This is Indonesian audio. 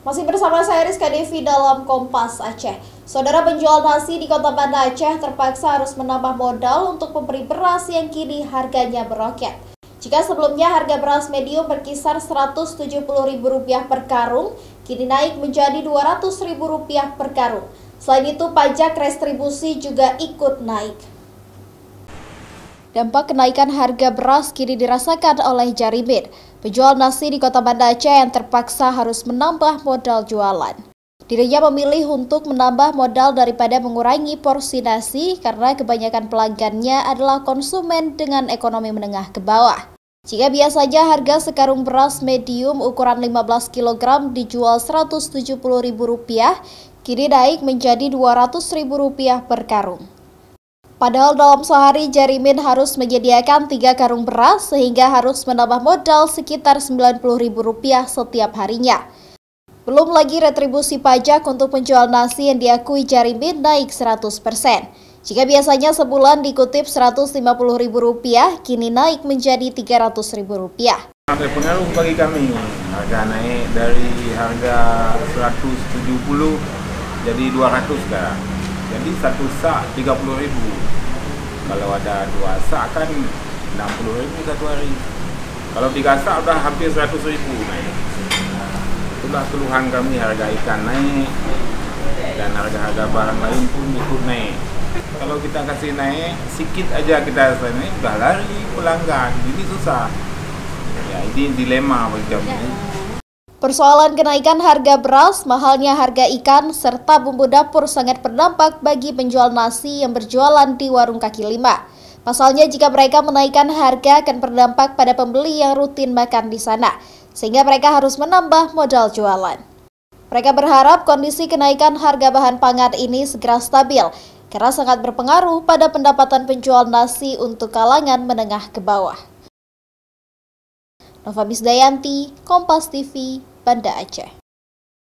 Masih bersama saya Rizka Devi dalam Kompas Aceh. Saudara penjual nasi di Kota Banda Aceh terpaksa harus menambah modal untuk membeli beras yang kini harganya meroket. Jika sebelumnya harga beras medium berkisar Rp170.000 per karung, kini naik menjadi Rp200.000 per karung. Selain itu, pajak restribusi juga ikut naik. Dampak kenaikan harga beras kini dirasakan oleh Jarimin, penjual nasi di Kota Banda Aceh yang terpaksa harus menambah modal jualan. Dirinya memilih untuk menambah modal daripada mengurangi porsi nasi karena kebanyakan pelanggannya adalah konsumen dengan ekonomi menengah ke bawah. Jika biasanya harga sekarung beras medium ukuran 15 kg dijual Rp170.000, kini naik menjadi Rp200.000 per karung. Padahal dalam sehari Jarimin harus menyediakan 3 karung beras sehingga harus menambah modal sekitar Rp90.000 setiap harinya. Belum lagi retribusi pajak untuk penjual nasi yang diakui Jarimin naik 100%. Jika biasanya sebulan dikutip Rp150.000, kini naik menjadi Rp300.000. Berpengaruh bagi kami, harga naik dari harga 170 jadi 200 sekarang. Jadi satu sak 30.000. Kalau ada 2 sak kan 60.000 satu hari. Kalau 3 sak udah hampir 100.000 naik. Itulah keluhan kami, harga ikan naik dan harga-harga barang lain pun ikut naik. Kalau kita kasih naik sedikit aja kita naik udah lari pelanggan. Jadi susah. Ya, ini dilema bagi kami. Persoalan kenaikan harga beras, mahalnya harga ikan, serta bumbu dapur sangat berdampak bagi penjual nasi yang berjualan di warung kaki lima. Pasalnya jika mereka menaikkan harga akan berdampak pada pembeli yang rutin makan di sana, sehingga mereka harus menambah modal jualan. Mereka berharap kondisi kenaikan harga bahan pangan ini segera stabil, karena sangat berpengaruh pada pendapatan penjual nasi untuk kalangan menengah ke bawah. Nova Bisdayanti, Kompas TV, Banda Aceh.